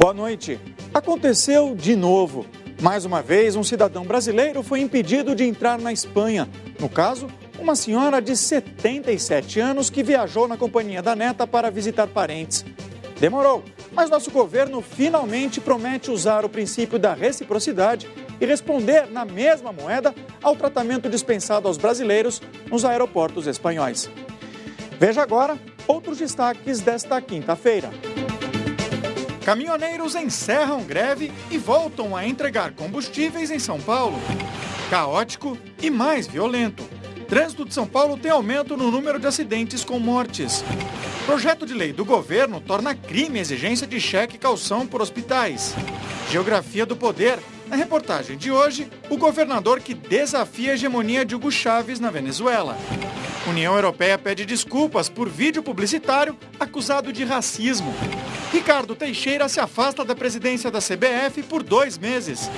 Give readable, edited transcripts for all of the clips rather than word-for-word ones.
Boa noite. Aconteceu de novo. Mais uma vez, um cidadão brasileiro foi impedido de entrar na Espanha. No caso, uma senhora de 77 anos que viajou na companhia da neta para visitar parentes. Demorou, mas nosso governo finalmente promete usar o princípio da reciprocidade e responder na mesma moeda ao tratamento dispensado aos brasileiros nos aeroportos espanhóis. Veja agora outros destaques desta quinta-feira. Caminhoneiros encerram greve e voltam a entregar combustíveis em São Paulo. Caótico e mais violento. Trânsito de São Paulo tem aumento no número de acidentes com mortes. Projeto de lei do governo torna crime a exigência de cheque e calção por hospitais. Geografia do poder. Na reportagem de hoje, o governador que desafia a hegemonia de Hugo Chávez na Venezuela. União Europeia pede desculpas por vídeo publicitário acusado de racismo. Ricardo Teixeira se afasta da presidência da CBF por 2 meses.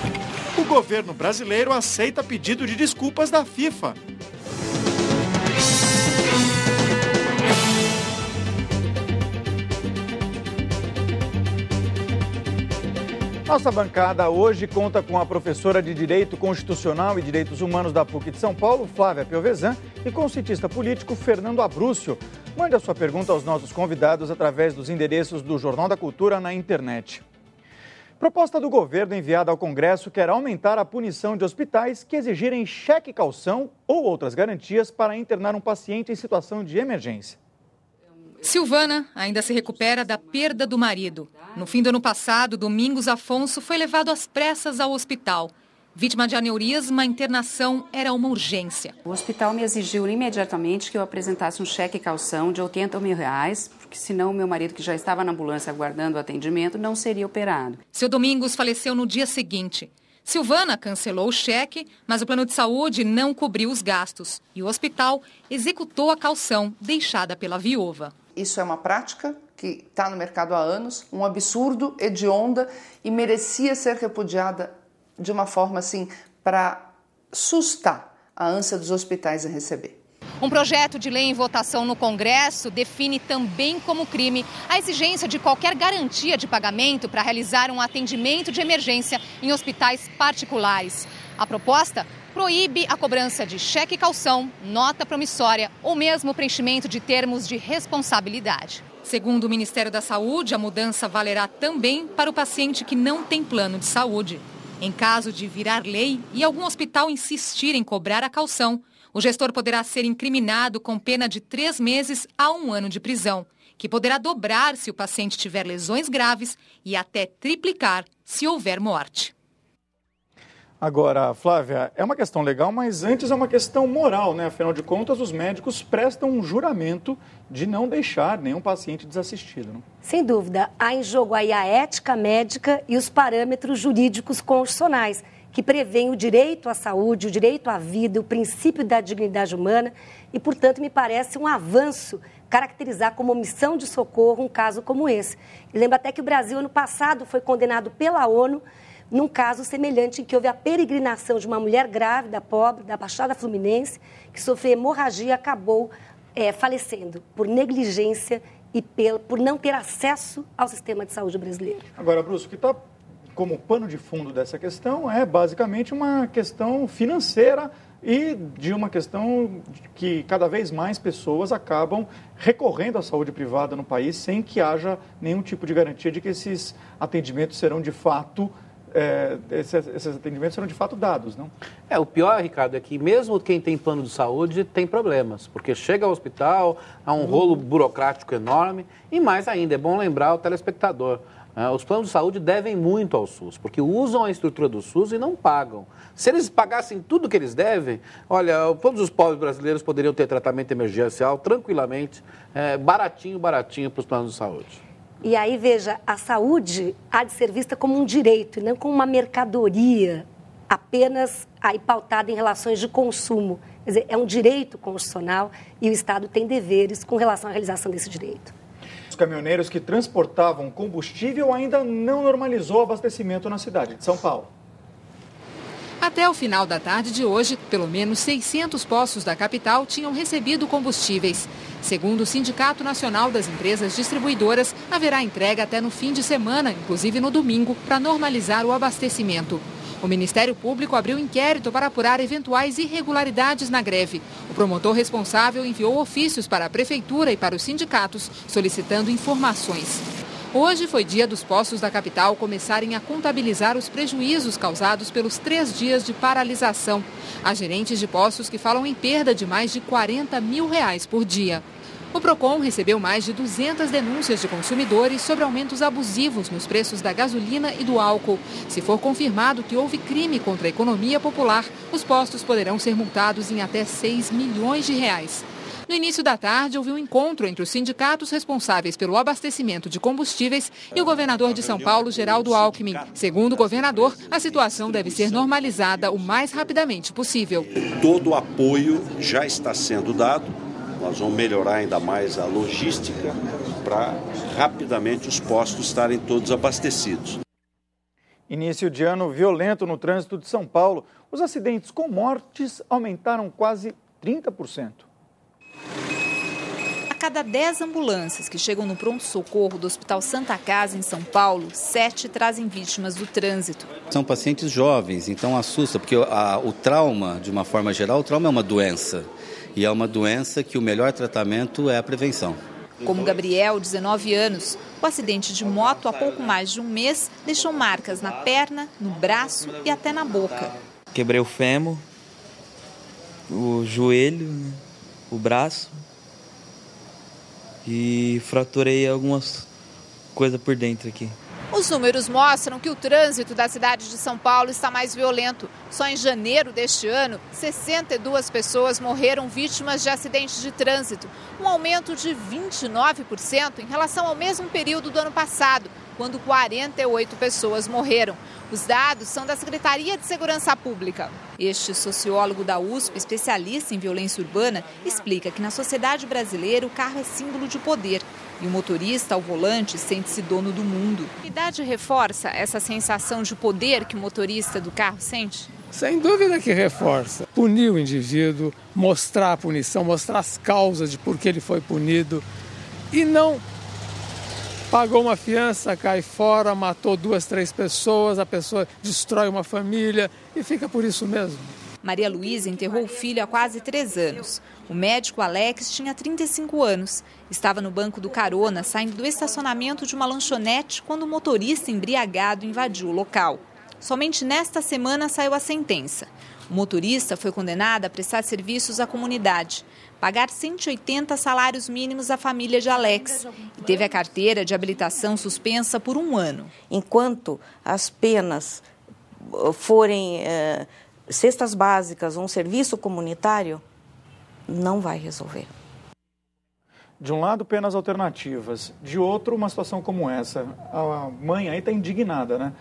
O governo brasileiro aceita pedido de desculpas da FIFA. Nossa bancada hoje conta com a professora de Direito Constitucional e Direitos Humanos da PUC de São Paulo, Flávia Piovesan, e com o cientista político Fernando Abrúcio. Mande a sua pergunta aos nossos convidados através dos endereços do Jornal da Cultura na internet. Proposta do governo enviada ao Congresso quer aumentar a punição de hospitais que exigirem cheque calção ou outras garantias para internar um paciente em situação de emergência. Silvana ainda se recupera da perda do marido. No fim do ano passado, Domingos Afonso foi levado às pressas ao hospital. Vítima de aneurisma, a internação era uma urgência. O hospital me exigiu imediatamente que eu apresentasse um cheque calção de R$80 mil, porque senão o meu marido, que já estava na ambulância aguardando o atendimento, não seria operado. Seu Domingos faleceu no dia seguinte. Silvana cancelou o cheque, mas o plano de saúde não cobriu os gastos. E o hospital executou a calção deixada pela viúva. Isso é uma prática que está no mercado há anos, um absurdo, hedionda, e merecia ser repudiada de uma forma assim para sustar a ânsia dos hospitais em receber. Um projeto de lei em votação no Congresso define também como crime a exigência de qualquer garantia de pagamento para realizar um atendimento de emergência em hospitais particulares. A proposta proíbe a cobrança de cheque calção, nota promissória ou mesmo o preenchimento de termos de responsabilidade. Segundo o Ministério da Saúde, a mudança valerá também para o paciente que não tem plano de saúde. Em caso de virar lei e algum hospital insistir em cobrar a calção, o gestor poderá ser incriminado com pena de 3 meses a 1 ano de prisão, que poderá dobrar se o paciente tiver lesões graves e até triplicar se houver morte. Agora, Flávia, é uma questão legal, mas antes é uma questão moral, né? Afinal de contas, os médicos prestam um juramento de não deixar nenhum paciente desassistido, não? Sem dúvida, há em jogo aí a ética médica e os parâmetros jurídicos constitucionais, que prevêem o direito à saúde, o direito à vida, o princípio da dignidade humana e, portanto, me parece um avanço caracterizar como omissão de socorro um caso como esse. E lembro até que o Brasil, ano passado, foi condenado pela ONU num caso semelhante em que houve a peregrinação de uma mulher grávida, pobre, da Baixada Fluminense, que sofreu hemorragia e acabou falecendo por negligência e por não ter acesso ao sistema de saúde brasileiro. Agora, Bruce, o que está como pano de fundo dessa questão é basicamente uma questão financeira e de uma questão que cada vez mais pessoas acabam recorrendo à saúde privada no país sem que haja nenhum tipo de garantia de que esses atendimentos serão de fato esses atendimentos serão de fato dados, não? O pior, Ricardo, é que mesmo quem tem plano de saúde tem problemas, porque chega ao hospital, há um rolo burocrático enorme e mais ainda, é bom lembrar o telespectador, os planos de saúde devem muito ao SUS, porque usam a estrutura do SUS e não pagam. Se eles pagassem tudo que eles devem, olha, todos os pobres brasileiros poderiam ter tratamento emergencial tranquilamente, baratinho para os planos de saúde. E aí, veja, a saúde há de ser vista como um direito, e não como uma mercadoria apenas aí pautada em relações de consumo. Quer dizer, é um direito constitucional e o Estado tem deveres com relação à realização desse direito. Os caminhoneiros que transportavam combustível ainda não normalizou o abastecimento na cidade de São Paulo. Até o final da tarde de hoje, pelo menos 600 postos da capital tinham recebido combustíveis. Segundo o Sindicato Nacional das Empresas Distribuidoras, haverá entrega até no fim de semana, inclusive no domingo, para normalizar o abastecimento. O Ministério Público abriu inquérito para apurar eventuais irregularidades na greve. O promotor responsável enviou ofícios para a Prefeitura e para os sindicatos, solicitando informações. Hoje foi dia dos postos da capital começarem a contabilizar os prejuízos causados pelos 3 dias de paralisação. Há gerentes de postos que falam em perda de mais de R$40 mil por dia. O Procon recebeu mais de 200 denúncias de consumidores sobre aumentos abusivos nos preços da gasolina e do álcool. Se for confirmado que houve crime contra a economia popular, os postos poderão ser multados em até R$6 milhões. No início da tarde, houve um encontro entre os sindicatos responsáveis pelo abastecimento de combustíveis e o governador de São Paulo, Geraldo Alckmin. Segundo o governador, a situação deve ser normalizada o mais rapidamente possível. Todo o apoio já está sendo dado. Nós vamos melhorar ainda mais a logística para rapidamente os postos estarem todos abastecidos. Início de ano violento no trânsito de São Paulo. Os acidentes com mortes aumentaram quase 30%. A cada 10 ambulâncias que chegam no pronto-socorro do Hospital Santa Casa, em São Paulo, 7 trazem vítimas do trânsito. São pacientes jovens, então assusta, porque o trauma, de uma forma geral, o trauma é uma doença. E é uma doença que o melhor tratamento é a prevenção. Como Gabriel, 19 anos, o acidente de moto há pouco mais de um mês deixou marcas na perna, no braço e até na boca. Quebrei o fêmur, o joelho, o braço e fraturei algumas coisas por dentro aqui. Os números mostram que o trânsito da cidade de São Paulo está mais violento. Só em janeiro deste ano, 62 pessoas morreram vítimas de acidentes de trânsito, um aumento de 29% em relação ao mesmo período do ano passado, quando 48 pessoas morreram. Os dados são da Secretaria de Segurança Pública. Este sociólogo da USP, especialista em violência urbana, explica que na sociedade brasileira o carro é símbolo de poder. E o motorista ao volante sente-se dono do mundo. A idade reforça essa sensação de poder que o motorista do carro sente? Sem dúvida que reforça. Punir o indivíduo, mostrar a punição, mostrar as causas de por que ele foi punido. E não pagou uma fiança, cai fora, matou 2, 3 pessoas, a pessoa destrói uma família e fica por isso mesmo. Maria Luísa enterrou o filho há quase 3 anos. O médico Alex tinha 35 anos. Estava no banco do carona, saindo do estacionamento de uma lanchonete quando o motorista embriagado invadiu o local. Somente nesta semana saiu a sentença. O motorista foi condenado a prestar serviços à comunidade, pagar 180 salários mínimos à família de Alex e teve a carteira de habilitação suspensa por 1 ano. Enquanto as penas forem cestas básicas ou um serviço comunitário, não vai resolver. De um lado, penas alternativas. De outro, uma situação como essa. A mãe aí está indignada, né?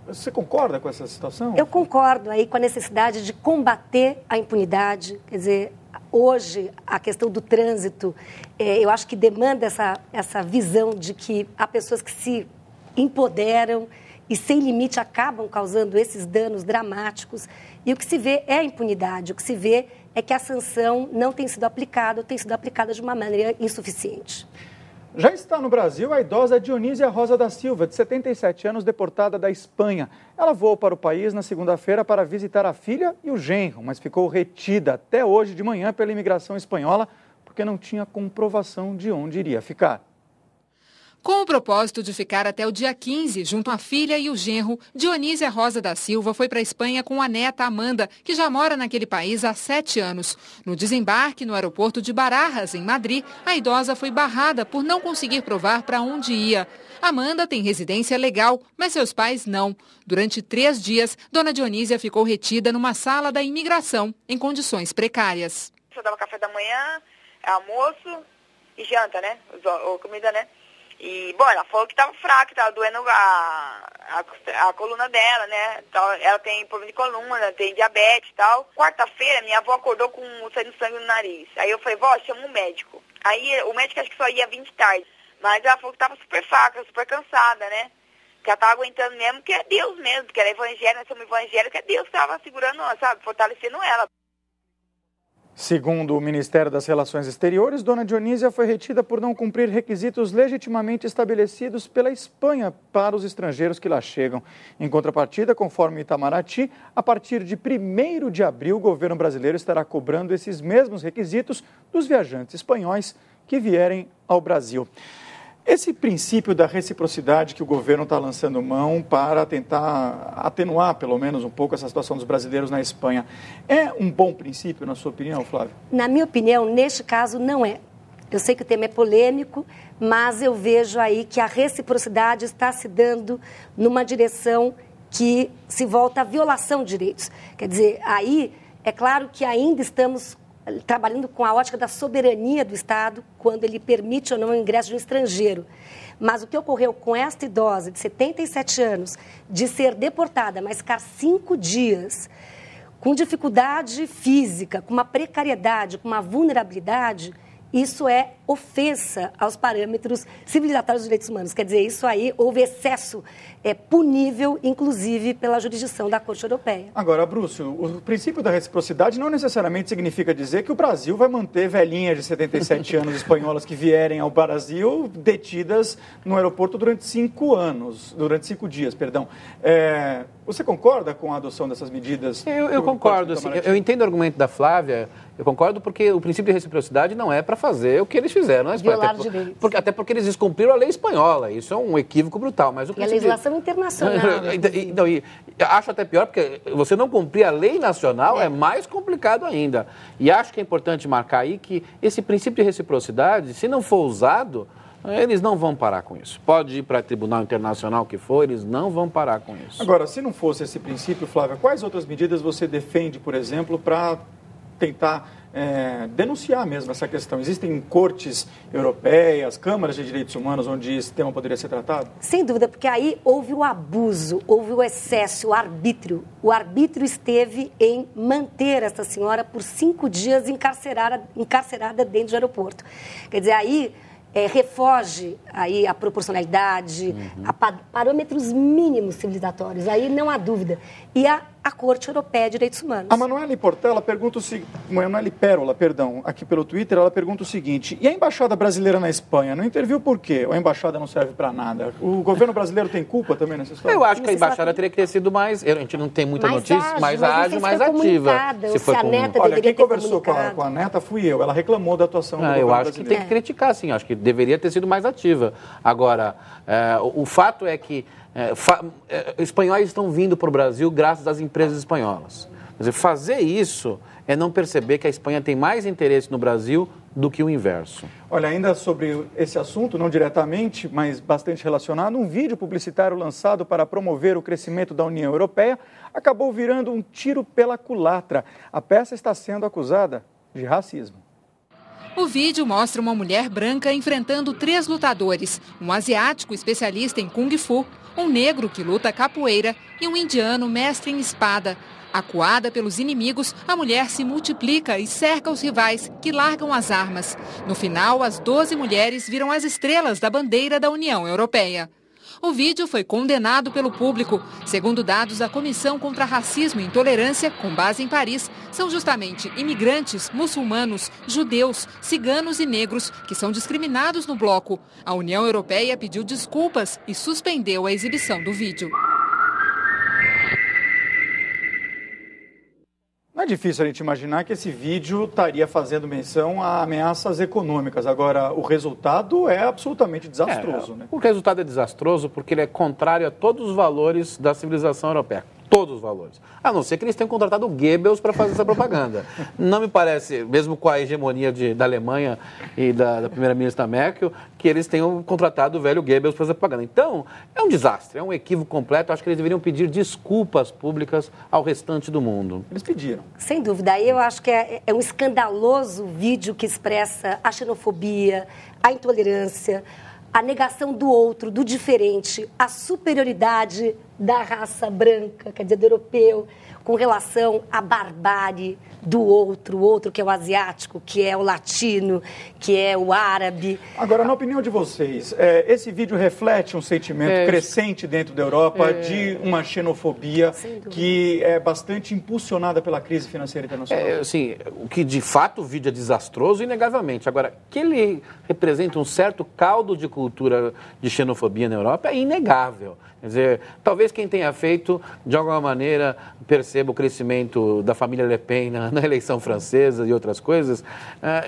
Você concorda com essa situação? Eu concordo aí com a necessidade de combater a impunidade. Quer dizer, hoje, a questão do trânsito, eu acho que demanda essa visão de que há pessoas que se empoderam e, sem limite, acabam causando esses danos dramáticos. E o que se vê é a impunidade, o que se vê é que a sanção não tem sido aplicada, ou tem sido aplicada de uma maneira insuficiente. Já está no Brasil a idosa Dionísia Rosa da Silva, de 77 anos, deportada da Espanha. Ela voou para o país na segunda-feira para visitar a filha e o genro, mas ficou retida até hoje de manhã pela imigração espanhola porque não tinha comprovação de onde iria ficar. Com o propósito de ficar até o dia 15, junto à filha e o genro, Dionísia Rosa da Silva foi para a Espanha com a neta Amanda, que já mora naquele país há 7 anos. No desembarque no aeroporto de Barajas, em Madrid, a idosa foi barrada por não conseguir provar para onde ia. Amanda tem residência legal, mas seus pais não. Durante 3 dias, Dona Dionísia ficou retida numa sala da imigração, em condições precárias. Eu dava café da manhã, almoço e janta, né? Ou comida, né? E, bom, ela falou que estava fraca, estava doendo a coluna dela, né? Ela tem problema de coluna, tem diabetes e tal. Quarta-feira, minha avó acordou com saindo sangue no nariz. Aí eu falei, vó, chama um médico. Aí o médico acho que só ia 20 tarde. Mas ela falou que estava super fraca, super cansada, né? Que ela estava aguentando mesmo, que é Deus mesmo, porque ela é evangélica, nós somos evangélicos, é Deus que estava segurando, sabe, fortalecendo ela. Segundo o Ministério das Relações Exteriores, Dona Dionísia foi retida por não cumprir requisitos legitimamente estabelecidos pela Espanha para os estrangeiros que lá chegam. Em contrapartida, conforme Itamaraty, a partir de 1º de abril, o governo brasileiro estará cobrando esses mesmos requisitos dos viajantes espanhóis que vierem ao Brasil. Esse princípio da reciprocidade que o governo está lançando mão para tentar atenuar, pelo menos, um pouco essa situação dos brasileiros na Espanha, é um bom princípio, na sua opinião, Flávia? Na minha opinião, neste caso, não é. Eu sei que o tema é polêmico, mas eu vejo aí que a reciprocidade está se dando numa direção que se volta à violação de direitos. Quer dizer, aí é claro que ainda estamos trabalhando com a ótica da soberania do Estado, quando ele permite ou não o ingresso de um estrangeiro. Mas o que ocorreu com esta idosa de 77 anos, de ser deportada, mas ficar 5 dias, com dificuldade física, com uma precariedade, com uma vulnerabilidade, isso é ofensa aos parâmetros civilizatórios dos direitos humanos. Quer dizer, isso aí houve excesso punível, inclusive pela jurisdição da Corte Europeia. Agora, Brúcio, o princípio da reciprocidade não necessariamente significa dizer que o Brasil vai manter velhinhas de 77 anos espanholas que vierem ao Brasil detidas no aeroporto durante 5 dias. Você concorda com a adoção dessas medidas? Eu concordo. Assim, eu entendo o argumento da Flávia. Eu concordo porque o princípio de reciprocidade não é para fazer o que eles fizeram na Espanha. Até porque eles descumpriram a lei espanhola. Isso é um equívoco brutal. Mas e a legislação internacional. Então, acho até pior, porque você não cumprir a lei nacional é mais complicado ainda. E acho que é importante marcar aí que esse princípio de reciprocidade, se não for usado, eles não vão parar com isso. Pode ir para tribunal internacional que for, eles não vão parar com isso. Agora, se não fosse esse princípio, Flávia, quais outras medidas você defende, por exemplo, para tentar denunciar mesmo essa questão? Existem cortes europeias, câmaras de direitos humanos onde esse tema poderia ser tratado? Sem dúvida, porque aí houve o abuso, houve o excesso, o arbítrio. O arbítrio esteve em manter essa senhora por 5 dias encarcerada dentro do aeroporto. Quer dizer, aí refoge aí a proporcionalidade, a parâmetros mínimos civilizatórios, aí não há dúvida. E a Corte Europeia de Direitos Humanos. A Manuele Pérola pergunta aqui pelo Twitter, ela pergunta o seguinte: e a Embaixada Brasileira na Espanha não interviu por quê? Ou a Embaixada não serve para nada? O governo brasileiro tem culpa também nessa história? Eu acho que a Embaixada teria que ter sido mais, a gente não tem muita notícia, mais ágil, mais ativa. Olha, quem conversou com a neta fui eu, ela reclamou da atuação do governo brasileiro. Eu acho que tem que criticar, sim, acho que deveria ter sido mais ativa. Agora, o fato é que espanhóis estão vindo para o Brasil graças às empresas espanholas. Quer dizer, fazer isso é não perceber que a Espanha tem mais interesse no Brasil do que o inverso. Olha, ainda sobre esse assunto, não diretamente, mas bastante relacionado, um vídeo publicitário lançado para promover o crescimento da União Europeia acabou virando um tiro pela culatra. A peça está sendo acusada de racismo. O vídeo mostra uma mulher branca enfrentando 3 lutadores, um asiático especialista em Kung Fu, um negro que luta capoeira e um indiano mestre em espada. Acuada pelos inimigos, a mulher se multiplica e cerca os rivais, que largam as armas. No final, as 12 mulheres viram as estrelas da bandeira da União Europeia. O vídeo foi condenado pelo público. Segundo dados da Comissão contra Racismo e Intolerância, com base em Paris, são justamente imigrantes, muçulmanos, judeus, ciganos e negros que são discriminados no bloco. A União Europeia pediu desculpas e suspendeu a exibição do vídeo. Não é difícil a gente imaginar que esse vídeo estaria fazendo menção a ameaças econômicas. Agora, o resultado é absolutamente desastroso, né? O resultado é desastroso porque ele é contrário a todos os valores da civilização europeia. Todos os valores. A não ser que eles tenham contratado o Goebbels para fazer essa propaganda. Não me parece, mesmo com a hegemonia da Alemanha e da primeira-ministra Merkel, que eles tenham contratado o velho Goebbels para fazer propaganda. Então, é um desastre, é um equívoco completo. Acho que eles deveriam pedir desculpas públicas ao restante do mundo. Eles pediram. Sem dúvida. Aí eu acho que é um escandaloso vídeo que expressa a xenofobia, a intolerância, a negação do outro, do diferente, a superioridade da raça branca, quer dizer, do europeu, com relação à barbárie do outro, o outro que é o asiático, que é o latino, que é o árabe. Agora, na opinião de vocês, esse vídeo reflete um sentimento crescente dentro da Europa de uma xenofobia que é bastante impulsionada pela crise financeira internacional? Assim, o que de fato o vídeo é desastroso, inegavelmente. Agora, que ele representa um certo caldo de cultura de xenofobia na Europa é inegável. Quer dizer, talvez quem tenha feito, de alguma maneira, perceba o crescimento da família Le Pen na eleição francesa e outras coisas,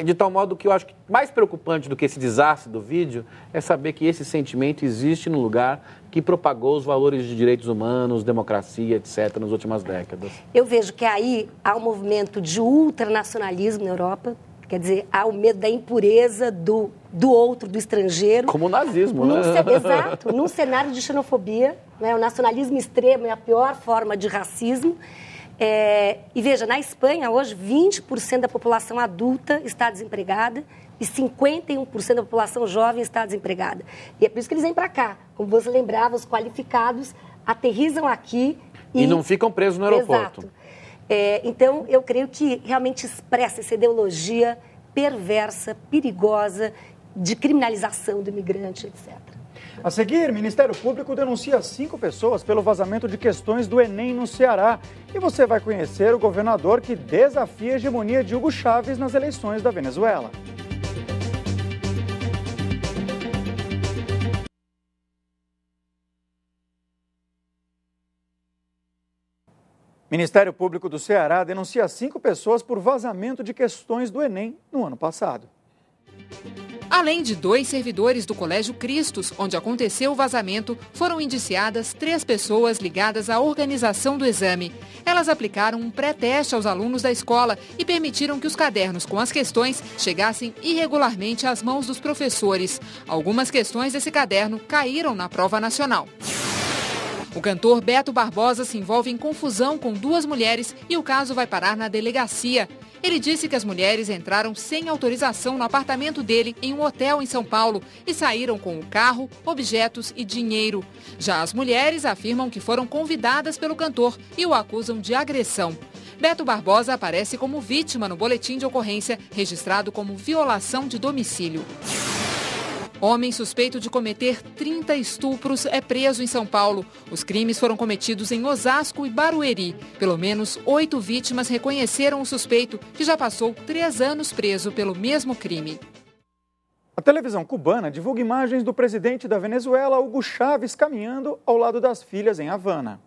de tal modo que eu acho que mais preocupante do que esse desastre do vídeo é saber que esse sentimento existe no lugar que propagou os valores de direitos humanos, democracia, etc., nas últimas décadas. Eu vejo que aí há um movimento de ultranacionalismo na Europa. Quer dizer, há o medo da impureza do outro, do estrangeiro. Como o nazismo, né? Exato. Num cenário de xenofobia, né? O nacionalismo extremo é a pior forma de racismo. E veja, na Espanha, hoje, 20% da população adulta está desempregada e 51% da população jovem está desempregada. E é por isso que eles vêm para cá. Como você lembrava, os qualificados aterrissam aqui e não ficam presos no aeroporto. Exato. Então, eu creio que realmente expressa essa ideologia perversa, perigosa, de criminalização do imigrante, etc. A seguir, o Ministério Público denuncia 5 pessoas pelo vazamento de questões do Enem no Ceará. E você vai conhecer o governador que desafia a hegemonia de Hugo Chávez nas eleições da Venezuela. Ministério Público do Ceará denuncia 5 pessoas por vazamento de questões do Enem no ano passado. Além de 2 servidores do Colégio Cristos, onde aconteceu o vazamento, foram indiciadas 3 pessoas ligadas à organização do exame. Elas aplicaram um pré-teste aos alunos da escola e permitiram que os cadernos com as questões chegassem irregularmente às mãos dos professores. Algumas questões desse caderno caíram na prova nacional. O cantor Beto Barbosa se envolve em confusão com 2 mulheres e o caso vai parar na delegacia. Ele disse que as mulheres entraram sem autorização no apartamento dele em um hotel em São Paulo e saíram com o carro, objetos e dinheiro. Já as mulheres afirmam que foram convidadas pelo cantor e o acusam de agressão. Beto Barbosa aparece como vítima no boletim de ocorrência, registrado como violação de domicílio. Homem suspeito de cometer 30 estupros é preso em São Paulo. Os crimes foram cometidos em Osasco e Barueri. Pelo menos 8 vítimas reconheceram o suspeito, que já passou 3 anos preso pelo mesmo crime. A televisão cubana divulga imagens do presidente da Venezuela, Hugo Chávez, caminhando ao lado das filhas em Havana.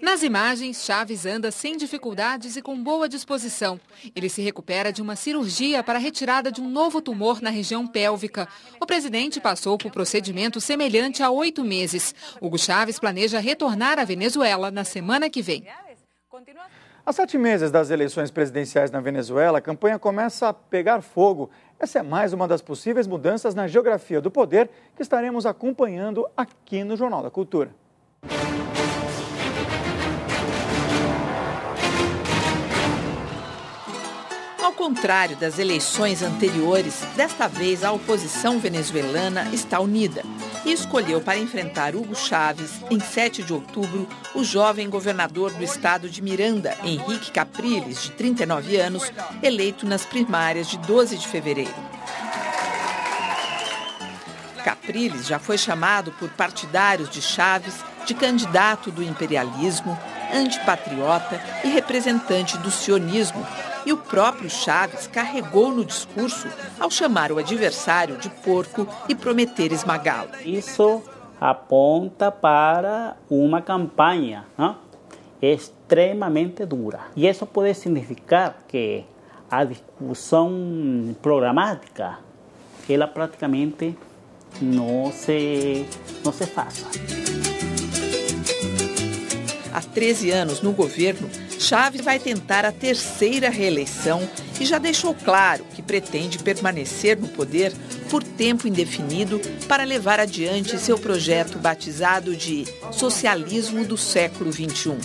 Nas imagens, Chávez anda sem dificuldades e com boa disposição. Ele se recupera de uma cirurgia para a retirada de um novo tumor na região pélvica. O presidente passou por procedimento semelhante há 8 meses. Hugo Chávez planeja retornar à Venezuela na semana que vem. Há 7 meses das eleições presidenciais na Venezuela, a campanha começa a pegar fogo. Essa é mais uma das possíveis mudanças na geografia do poder que estaremos acompanhando aqui no Jornal da Cultura. Ao contrário das eleições anteriores, desta vez a oposição venezuelana está unida e escolheu para enfrentar Hugo Chávez, em 7 de outubro, o jovem governador do estado de Miranda, Henrique Capriles, de 39 anos, eleito nas primárias de 12 de fevereiro. Capriles já foi chamado por partidários de Chávez de candidato do imperialismo, antipatriota e representante do sionismo. E o próprio Chávez carregou no discurso ao chamar o adversário de porco e prometer esmagá-lo. Isso aponta para uma campanha extremamente dura. E isso pode significar que a discussão programática ela praticamente não se faça. Há 13 anos no governo, Chávez vai tentar a 3ª reeleição e já deixou claro que pretende permanecer no poder por tempo indefinido para levar adiante seu projeto batizado de Socialismo do Século XXI.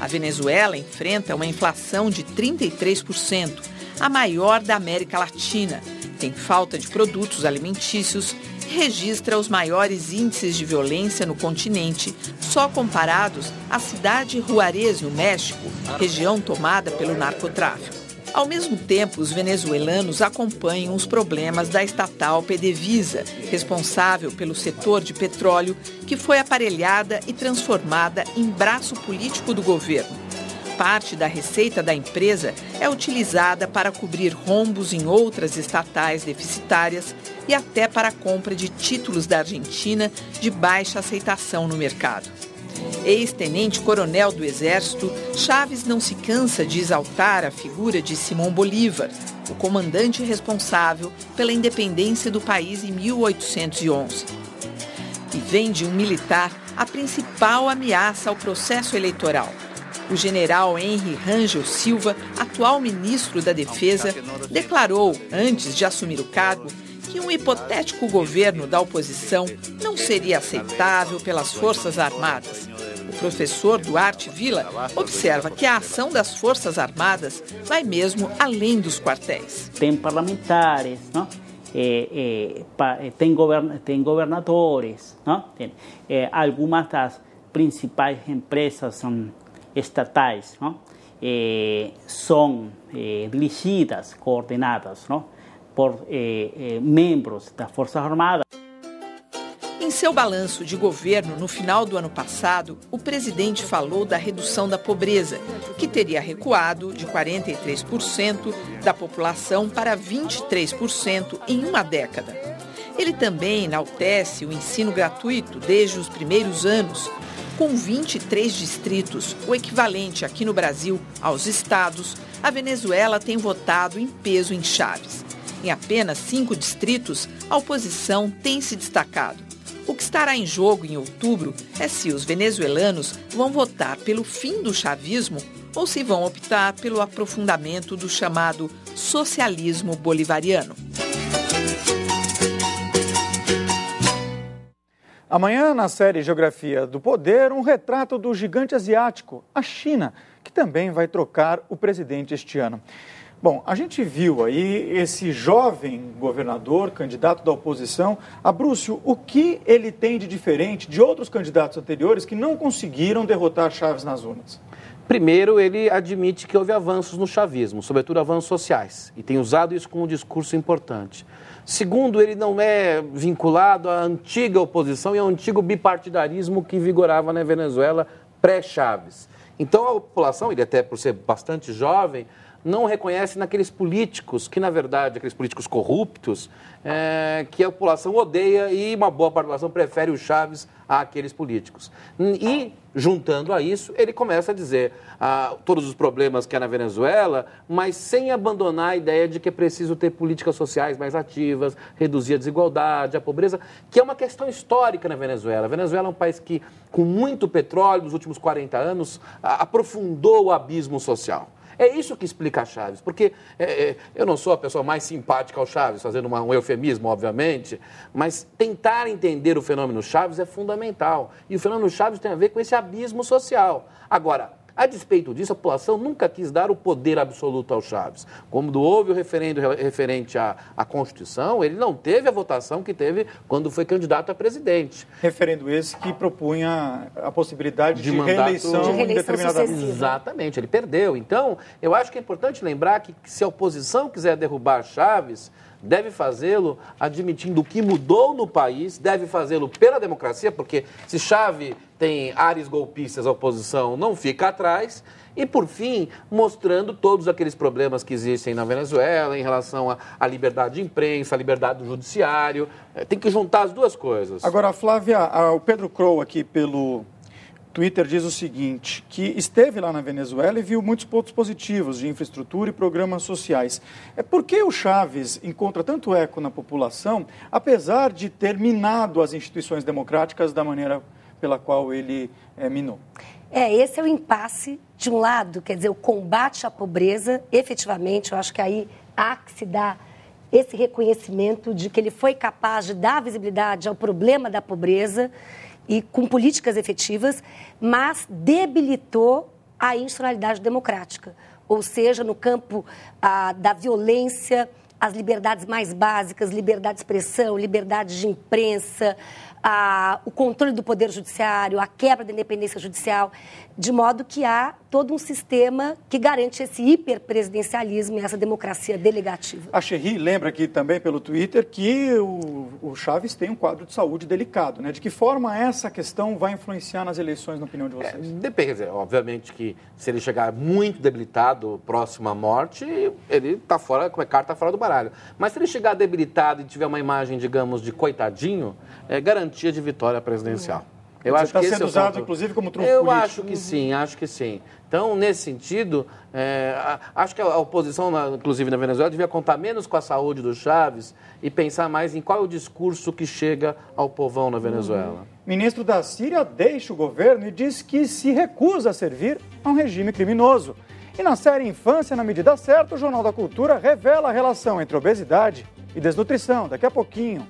A Venezuela enfrenta uma inflação de 33%, a maior da América Latina. Tem falta de produtos alimentícios, registra os maiores índices de violência no continente, só comparados à cidade Juárez, no México, região tomada pelo narcotráfico. Ao mesmo tempo, os venezuelanos acompanham os problemas da estatal PDVSA, responsável pelo setor de petróleo, que foi aparelhada e transformada em braço político do governo. Parte da receita da empresa é utilizada para cobrir rombos em outras estatais deficitárias e até para a compra de títulos da Argentina de baixa aceitação no mercado. Ex-tenente-coronel do Exército, Chávez não se cansa de exaltar a figura de Simón Bolívar, o comandante responsável pela independência do país em 1811. E vem de um militar a principal ameaça ao processo eleitoral. O general Henry Rangel Silva, atual ministro da Defesa, declarou, antes de assumir o cargo, que um hipotético governo da oposição não seria aceitável pelas Forças Armadas. O professor Duarte Villa observa que a ação das Forças Armadas vai mesmo além dos quartéis. Tem parlamentares, não? Tem governadores, não? Algumas das principais empresas estatais, não? São dirigidas, coordenadas, não? Por membros das Forças Armadas. Em seu balanço de governo no final do ano passado, o presidente falou da redução da pobreza, que teria recuado de 43% da população para 23% em uma década. Ele também enaltece o ensino gratuito desde os primeiros anos. Com 23 distritos, o equivalente aqui no Brasil aos estados, a Venezuela tem votado em peso em Chávez. Em apenas 5 distritos, a oposição tem se destacado. O que estará em jogo em outubro é se os venezuelanos vão votar pelo fim do chavismo ou se vão optar pelo aprofundamento do chamado socialismo bolivariano. Amanhã, na série Geografia do Poder, um retrato do gigante asiático, a China, que também vai trocar o presidente este ano. Bom, a gente viu aí esse jovem governador, candidato da oposição. Abrúcio, o que ele tem de diferente de outros candidatos anteriores que não conseguiram derrotar Chávez nas urnas? Primeiro, ele admite que houve avanços no chavismo, sobretudo avanços sociais, e tem usado isso como um discurso importante. Segundo, ele não é vinculado à antiga oposição e ao antigo bipartidarismo que vigorava na Venezuela pré-Chávez. Então, a população, ele até por ser bastante jovem, não reconhece naqueles políticos, que na verdade, aqueles políticos corruptos, que a população odeia e uma boa parte da população prefere o Chávez àqueles políticos. E, juntando a isso, ele começa a dizer todos os problemas que há na Venezuela, mas sem abandonar a ideia de que é preciso ter políticas sociais mais ativas, reduzir a desigualdade, a pobreza, que é uma questão histórica na Venezuela. A Venezuela é um país que, com muito petróleo, nos últimos 40 anos, aprofundou o abismo social. É isso que explica a Chávez, porque eu não sou a pessoa mais simpática ao Chávez, fazendo um eufemismo, obviamente, mas tentar entender o fenômeno Chávez é fundamental. E o fenômeno Chávez tem a ver com esse abismo social. Agora, a despeito disso, a população nunca quis dar o poder absoluto ao Chávez. Quando houve o referendo referente à Constituição, ele não teve a votação que teve quando foi candidato a presidente. Referendo esse que propunha a possibilidade de reeleição em determinada... Exatamente, ele perdeu. Então, eu acho que é importante lembrar que se a oposição quiser derrubar Chávez, deve fazê-lo admitindo o que mudou no país, deve fazê-lo pela democracia, porque se Chávez tem ares golpistas, a oposição não fica atrás, e, por fim, mostrando todos aqueles problemas que existem na Venezuela em relação à liberdade de imprensa, à liberdade do judiciário. Tem que juntar as duas coisas. Agora, Flávia, o Pedro Crow aqui pelo Twitter diz o seguinte, que esteve lá na Venezuela e viu muitos pontos positivos de infraestrutura e programas sociais. Por que o Chávez encontra tanto eco na população, apesar de ter minado as instituições democráticas da maneira pela qual ele minou? Esse é o impasse. De um lado, quer dizer, o combate à pobreza, efetivamente, eu acho que aí há que se dar esse reconhecimento de que ele foi capaz de dar visibilidade ao problema da pobreza e com políticas efetivas, mas debilitou a institucionalidade democrática, ou seja, no campo da violência, as liberdades mais básicas, liberdade de expressão, liberdade de imprensa, o controle do poder judiciário, a quebra da independência judicial, de modo que há todo um sistema que garante esse hiperpresidencialismo e essa democracia delegativa. A Cherry lembra aqui também pelo Twitter que o Chaves tem um quadro de saúde delicado, né? De que forma essa questão vai influenciar nas eleições, na opinião de vocês? Depende, obviamente que se ele chegar muito debilitado, próximo à morte, ele está fora, como é carta fora do baralho. Mas se ele chegar debilitado e tiver uma imagem, digamos, de coitadinho, é garantia de vitória presidencial. Eu acho que esse sendo usado, inclusive, como trunfo político. Acho que sim. Então, nesse sentido, acho que a oposição, inclusive na Venezuela, devia contar menos com a saúde do Chaves e pensar mais em qual é o discurso que chega ao povão na Venezuela. Ministro da Síria deixa o governo e diz que se recusa a servir a um regime criminoso. E na série Infância na Medida Certa, o Jornal da Cultura revela a relação entre obesidade e desnutrição. Daqui a pouquinho.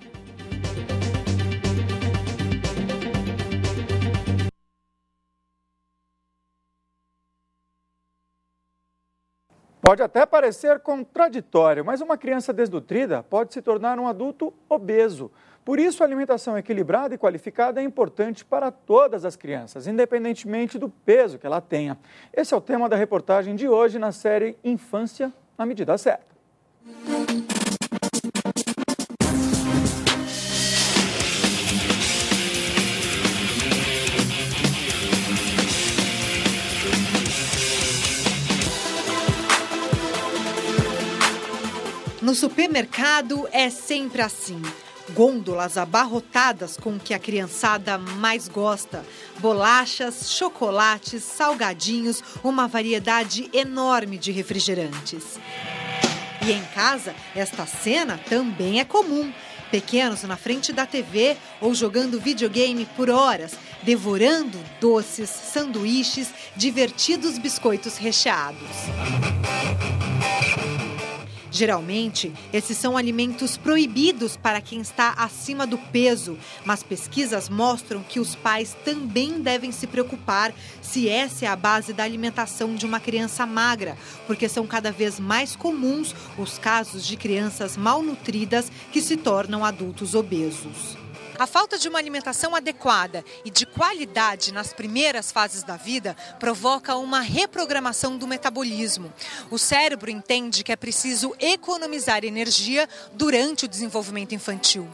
Pode até parecer contraditório, mas uma criança desnutrida pode se tornar um adulto obeso. Por isso, a alimentação equilibrada e qualificada é importante para todas as crianças, independentemente do peso que ela tenha. Esse é o tema da reportagem de hoje na série Infância na Medida Certa. No supermercado é sempre assim. Gôndolas abarrotadas com o que a criançada mais gosta. Bolachas, chocolates, salgadinhos, uma variedade enorme de refrigerantes. E em casa, esta cena também é comum. Pequenos na frente da TV ou jogando videogame por horas, devorando doces, sanduíches, divertidos biscoitos recheados. Geralmente, esses são alimentos proibidos para quem está acima do peso, mas pesquisas mostram que os pais também devem se preocupar se essa é a base da alimentação de uma criança magra, porque são cada vez mais comuns os casos de crianças malnutridas que se tornam adultos obesos. A falta de uma alimentação adequada e de qualidade nas primeiras fases da vida provoca uma reprogramação do metabolismo. O cérebro entende que é preciso economizar energia durante o desenvolvimento infantil.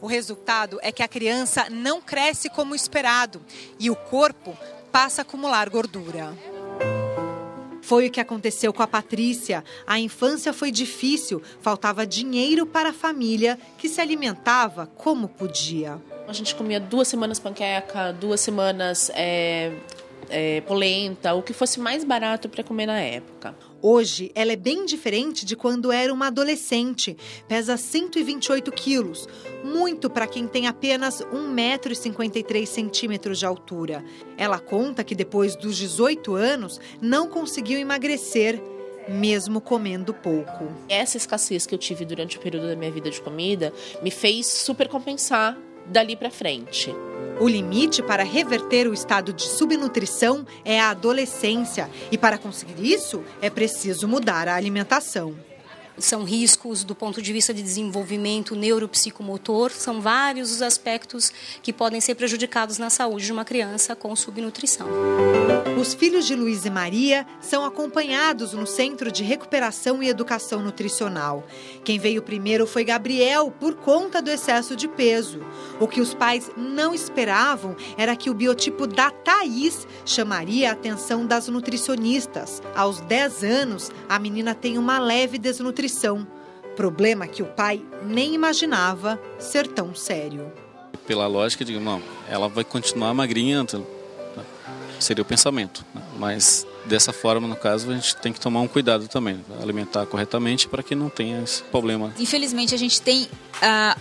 O resultado é que a criança não cresce como esperado e o corpo passa a acumular gordura. Foi o que aconteceu com a Patrícia. A infância foi difícil, faltava dinheiro para a família, que se alimentava como podia. A gente comia 2 semanas panqueca, 2 semanas polenta, o que fosse mais barato para comer na época. Hoje, ela é bem diferente de quando era uma adolescente. Pesa 128 quilos, muito para quem tem apenas 1,53 m de altura. Ela conta que depois dos 18 anos não conseguiu emagrecer, mesmo comendo pouco. Essa escassez que eu tive durante o período da minha vida de comida me fez super compensar dali para frente. O limite para reverter o estado de subnutrição é a adolescência. E para conseguir isso, é preciso mudar a alimentação. São riscos do ponto de vista de desenvolvimento neuropsicomotor, são vários os aspectos que podem ser prejudicados na saúde de uma criança com subnutrição. Os filhos de Luiz e Maria são acompanhados no Centro de Recuperação e Educação Nutricional. Quem veio primeiro foi Gabriel, por conta do excesso de peso. O que os pais não esperavam era que o biotipo da Thaís chamaria a atenção das nutricionistas. Aos 10 anos, a menina tem uma leve desnutrição. Problema que o pai nem imaginava ser tão sério. Pela lógica, digo, não, ela vai continuar magrinha, seria o pensamento. Mas dessa forma, no caso, a gente tem que tomar um cuidado também, alimentar corretamente para que não tenha esse problema. Infelizmente, a gente tem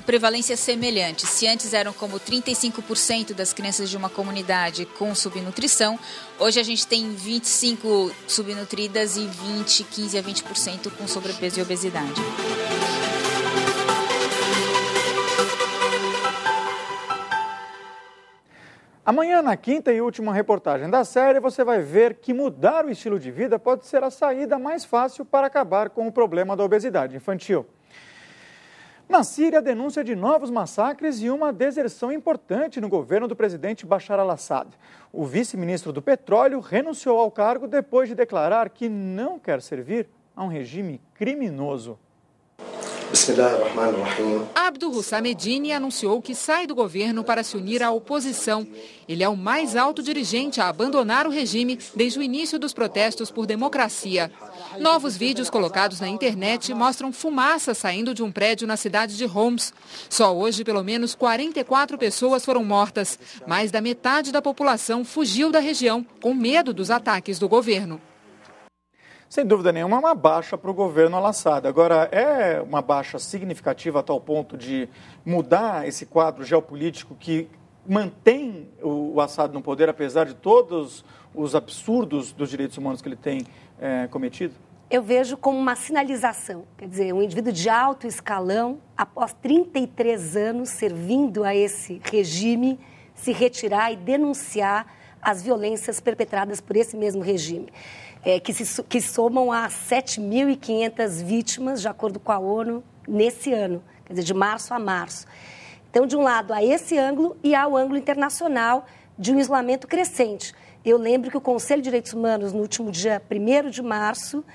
prevalências semelhantes. Se antes eram como 35% das crianças de uma comunidade com subnutrição, hoje a gente tem 25% subnutridas e 15 a 20% com sobrepeso e obesidade. Amanhã, na quinta e última reportagem da série, você vai ver que mudar o estilo de vida pode ser a saída mais fácil para acabar com o problema da obesidade infantil. Na Síria, a denúncia de novos massacres e uma deserção importante no governo do presidente Bashar al-Assad. O vice-ministro do Petróleo renunciou ao cargo depois de declarar que não quer servir a um regime criminoso. Abdul Hussamedini anunciou que sai do governo para se unir à oposição. Ele é o mais alto dirigente a abandonar o regime desde o início dos protestos por democracia. Novos vídeos colocados na internet mostram fumaça saindo de um prédio na cidade de Homs. Só hoje, pelo menos 44 pessoas foram mortas. Mais da metade da população fugiu da região com medo dos ataques do governo. Sem dúvida nenhuma, é uma baixa para o governo al-Assad. Agora, é uma baixa significativa a tal ponto de mudar esse quadro geopolítico que mantém o Assad no poder, apesar de todos os absurdos dos direitos humanos que ele tem cometido? Eu vejo como uma sinalização. Quer dizer, um indivíduo de alto escalão, após 33 anos servindo a esse regime, se retirar e denunciar as violências perpetradas por esse mesmo regime. Que somam a 7.500 vítimas, de acordo com a ONU, nesse ano, quer dizer, de março a março. Então, de um lado, há esse ângulo e há o ângulo internacional de um isolamento crescente. Eu lembro que o Conselho de Direitos Humanos, no último dia 1º de março,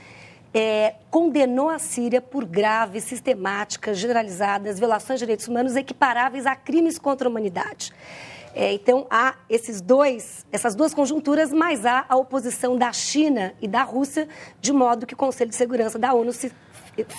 condenou a Síria por graves, sistemáticas, generalizadas violações de direitos humanos equiparáveis a crimes contra a humanidade. Então, há essas duas conjunturas, mas há a oposição da China e da Rússia, de modo que o Conselho de Segurança da ONU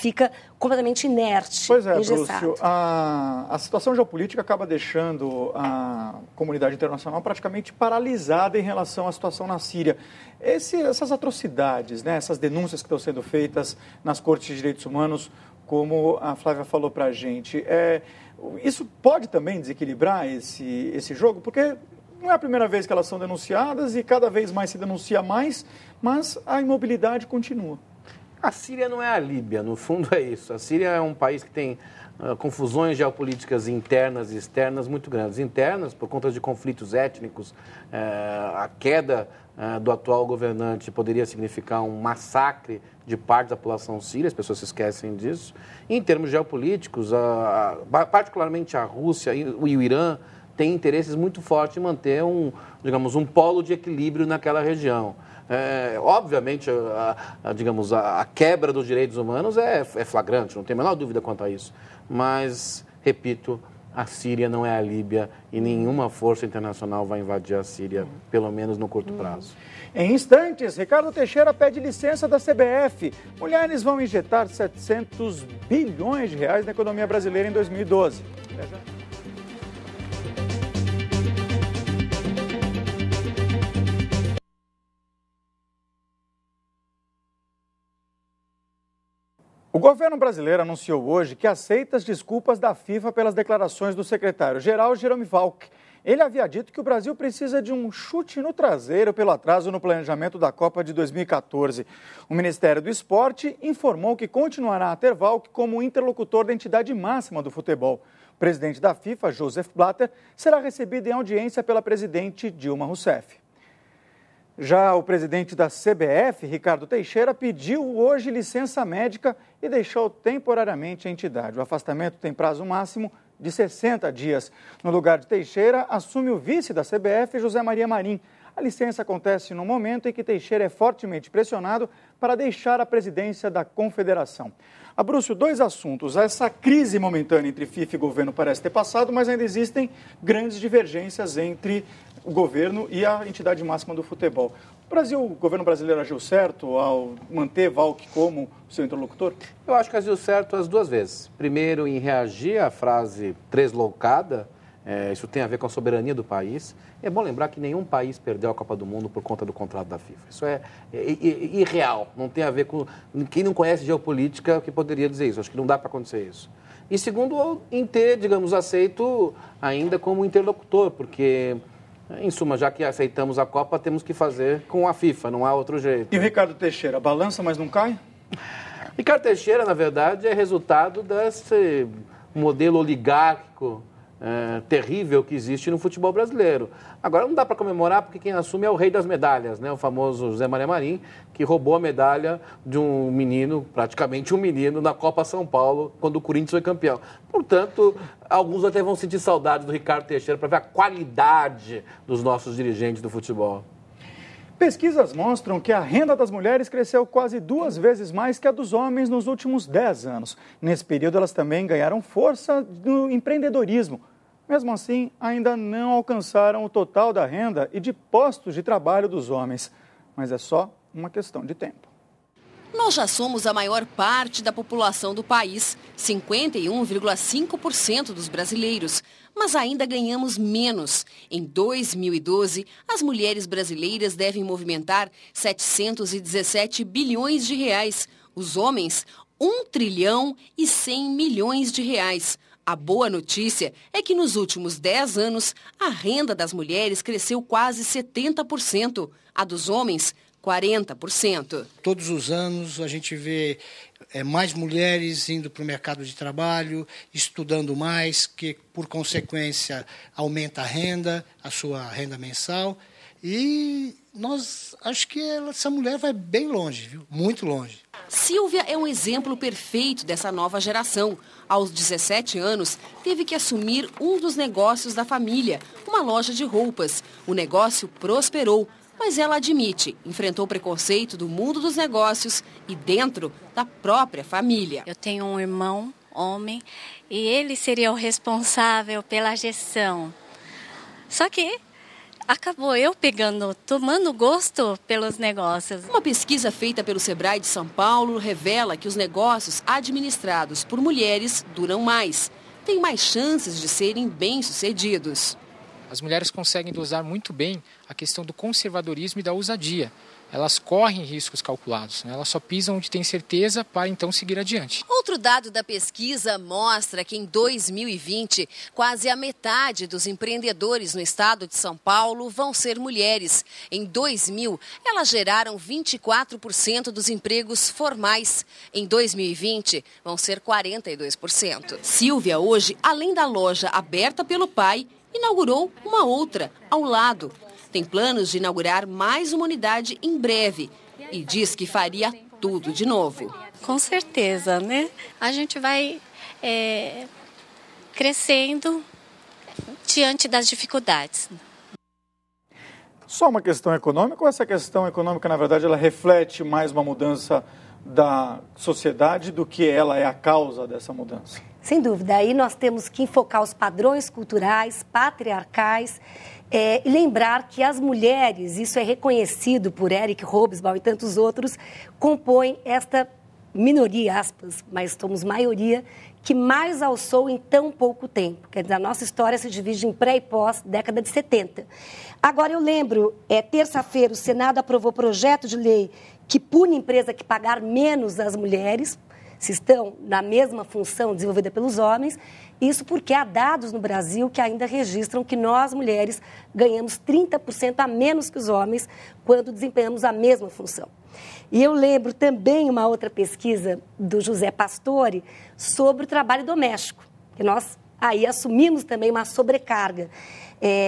fica completamente inerte, engessado. Brúcio, a situação geopolítica acaba deixando a comunidade internacional praticamente paralisada em relação à situação na Síria. Essas atrocidades, né, essas denúncias que estão sendo feitas nas cortes de direitos humanos, como a Flávia falou para a gente, isso pode também desequilibrar esse jogo, porque não é a primeira vez que elas são denunciadas e cada vez mais se denuncia mais, mas a imobilidade continua. A Síria não é a Líbia, no fundo é isso. A Síria é um país que tem confusões geopolíticas internas e externas muito grandes. Internas, por conta de conflitos étnicos, a queda do atual governante poderia significar um massacre de parte da população síria, as pessoas se esquecem disso. E em termos geopolíticos, particularmente a Rússia e o Irã têm interesses muito fortes em manter um polo de equilíbrio naquela região. Obviamente, a quebra dos direitos humanos é flagrante, não tem a menor dúvida quanto a isso. Mas, repito, a Síria não é a Líbia e nenhuma força internacional vai invadir a Síria, pelo menos no curto prazo. Em instantes, Ricardo Teixeira pede licença da CBF. Mulheres vão injetar 700 bilhões de reais na economia brasileira em 2012. O governo brasileiro anunciou hoje que aceita as desculpas da FIFA pelas declarações do secretário-geral Jerome Valcke. Ele havia dito que o Brasil precisa de um chute no traseiro pelo atraso no planejamento da Copa de 2014. O Ministério do Esporte informou que continuará a ter Valcke como interlocutor da entidade máxima do futebol. O presidente da FIFA, Joseph Blatter, será recebido em audiência pela presidente Dilma Rousseff. Já o presidente da CBF, Ricardo Teixeira, pediu hoje licença médica e deixou temporariamente a entidade. O afastamento tem prazo máximo de 60 dias. No lugar de Teixeira, assume o vice da CBF, José Maria Marim. A licença acontece no momento em que Teixeira é fortemente pressionado para deixar a presidência da Confederação. Brúcio, dois assuntos. Essa crise momentânea entre FIFA e governo parece ter passado, mas ainda existem grandes divergências entre o governo e a entidade máxima do futebol. O governo brasileiro agiu certo ao manter Valcke como seu interlocutor? Eu acho que agiu certo as duas vezes. Primeiro, em reagir à frase tresloucada, isso tem a ver com a soberania do país. É bom lembrar que nenhum país perdeu a Copa do Mundo por conta do contrato da FIFA. Isso é irreal, não tem a ver com... Quem não conhece geopolítica que poderia dizer isso, acho que não dá para acontecer isso. E segundo, em ter, aceito ainda como interlocutor, porque... Em suma, já que aceitamos a Copa, temos que fazer com a FIFA, não há outro jeito. E o Ricardo Teixeira, balança, mas não cai? Ricardo Teixeira, na verdade, é resultado desse modelo oligárquico terrível que existe no futebol brasileiro. Agora, não dá para comemorar porque quem assume é o rei das medalhas, né? O famoso José Maria Marim, que roubou a medalha de um menino, praticamente um menino, na Copa São Paulo, quando o Corinthians foi campeão. Portanto, alguns até vão sentir saudade do Ricardo Teixeira para ver a qualidade dos nossos dirigentes do futebol. Pesquisas mostram que a renda das mulheres cresceu quase 2 vezes mais que a dos homens nos últimos 10 anos. Nesse período, elas também ganharam força no empreendedorismo. Mesmo assim, ainda não alcançaram o total da renda e de postos de trabalho dos homens. Mas é só uma questão de tempo. Nós já somos a maior parte da população do país, 51,5% dos brasileiros, mas ainda ganhamos menos. Em 2012, as mulheres brasileiras devem movimentar 717 bilhões de reais, os homens 1 trilhão e 100 milhões de reais. A boa notícia é que nos últimos 10 anos, a renda das mulheres cresceu quase 70%, a dos homens 40%. Todos os anos a gente vê mais mulheres indo para o mercado de trabalho, estudando mais, que por consequência aumenta a renda, a sua renda mensal. E acho que essa mulher vai bem longe, viu? Muito longe. Sílvia é um exemplo perfeito dessa nova geração. Aos 17 anos, teve que assumir um dos negócios da família, uma loja de roupas. O negócio prosperou, mas ela admite, enfrentou preconceito do mundo dos negócios e dentro da própria família. Eu tenho um irmão, homem, e ele seria o responsável pela gestão. Só que acabou eu tomando gosto pelos negócios. Uma pesquisa feita pelo Sebrae de São Paulo revela que os negócios administrados por mulheres duram mais, têm mais chances de serem bem-sucedidos. As mulheres conseguem dosar muito bem a questão do conservadorismo e da ousadia. Elas correm riscos calculados, né? Elas só pisam onde tem certeza para então seguir adiante. Outro dado da pesquisa mostra que em 2020, quase a metade dos empreendedores no estado de São Paulo vão ser mulheres. Em 2000, elas geraram 24% dos empregos formais. Em 2020, vão ser 42%. Sílvia, hoje, além da loja aberta pelo pai, inaugurou uma outra ao lado. Tem planos de inaugurar mais uma unidade em breve e diz que faria tudo de novo. Com certeza, né? A gente vai crescendo diante das dificuldades. Só uma questão econômica ou essa questão econômica, na verdade, ela reflete mais uma mudança da sociedade do que ela é a causa dessa mudança? Sem dúvida, aí nós temos que enfocar os padrões culturais, patriarcais, e lembrar que as mulheres, isso é reconhecido por Eric Hobsbawm e tantos outros, compõem esta minoria, aspas, mas somos maioria, que mais alçou em tão pouco tempo. Quer dizer, a nossa história se divide em pré e pós, década de 70. Agora, eu lembro, terça-feira, o Senado aprovou projeto de lei que pune empresa que pagar menos às mulheres, se estão na mesma função desenvolvida pelos homens. Isso porque há dados no Brasil que ainda registram que nós, mulheres, ganhamos 30% a menos que os homens quando desempenhamos a mesma função. E eu lembro também uma outra pesquisa do José Pastore sobre o trabalho doméstico, que nós aí assumimos também uma sobrecarga.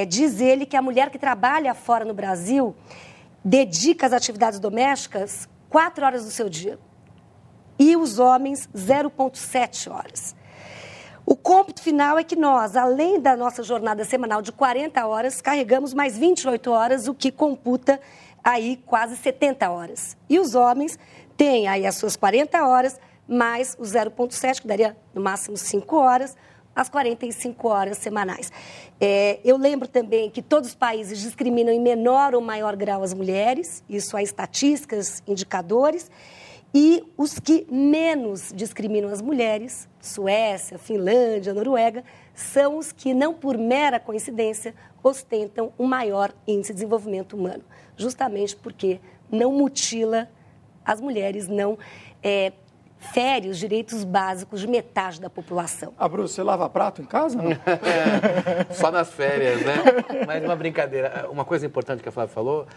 Diz ele que a mulher que trabalha fora no Brasil dedica às atividades domésticas 4 horas do seu dia e os homens 0,7 horas. O cômputo final é que nós, além da nossa jornada semanal de 40 horas, carregamos mais 28 horas, o que computa aí quase 70 horas. E os homens têm aí as suas 40 horas, mais o 0,7, que daria no máximo 5 horas, as 45 horas semanais. Eu lembro também que todos os países discriminam em menor ou maior grau as mulheres, isso há estatísticas, indicadores. E os que menos discriminam as mulheres, Suécia, Finlândia, Noruega, são os que, não por mera coincidência, ostentam um maior índice de desenvolvimento humano. Justamente porque não mutila as mulheres, não fere os direitos básicos de metade da população. Bruce, você lava prato em casa? Não? Só nas férias, né? Mas uma brincadeira. Uma coisa importante que a Flávia falou,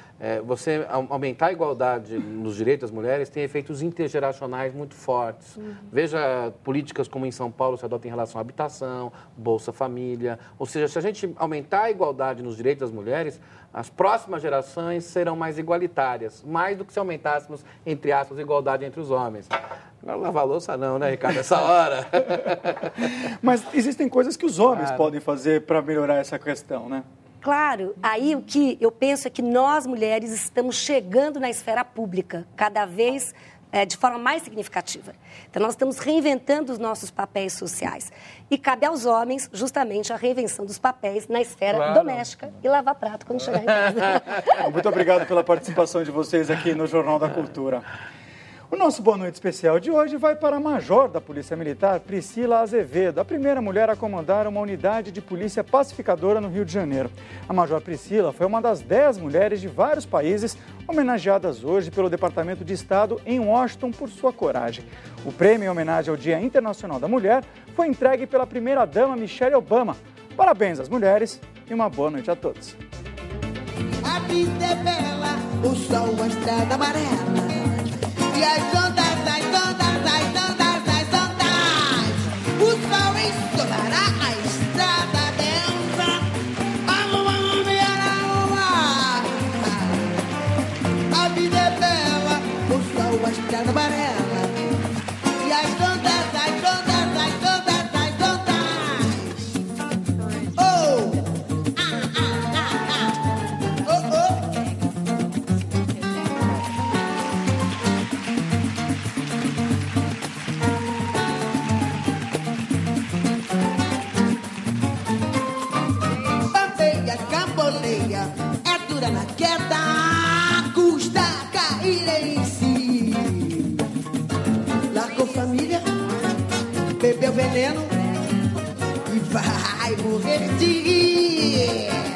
você aumentar a igualdade nos direitos das mulheres tem efeitos intergeracionais muito fortes. Veja políticas como em São Paulo se adotam em relação à habitação, Bolsa Família. Ou seja, se a gente aumentar a igualdade nos direitos das mulheres, as próximas gerações serão mais igualitárias, mais do que se aumentássemos, entre aspas, a igualdade entre os homens. Agora, lavar louça não, né, Ricardo, nessa hora? Mas existem coisas que os homens podem fazer para melhorar essa questão, né? Claro, aí o que eu penso é que nós, mulheres, estamos chegando na esfera pública, cada vez de forma mais significativa. Então, nós estamos reinventando os nossos papéis sociais. E cabe aos homens, justamente, a reinvenção dos papéis na esfera doméstica e lavar prato quando chegar em casa. Muito obrigado pela participação de vocês aqui no Jornal da Cultura. O nosso Boa Noite especial de hoje vai para a Major da Polícia Militar, Priscila Azevedo, a primeira mulher a comandar uma unidade de polícia pacificadora no Rio de Janeiro. A Major Priscila foi uma das 10 mulheres de vários países homenageadas hoje pelo Departamento de Estado em Washington por sua coragem. O prêmio em homenagem ao Dia Internacional da Mulher foi entregue pela primeira-dama Michelle Obama. Parabéns às mulheres e uma boa noite a todos. A vida é bela, o sol, a estrada amarela. E as ondas, as ondas, as ondas, as ondas. O sol ensolará a estrada densa. Vamos ver a mar. A vida é bela, o sol, a estrada amarela. E as ondas, as ondas, as ondas, as ondas. Oh! Oh, oh! É dura na queda, custa cair em si. Largou família, bebeu veneno e vai morrer de rir.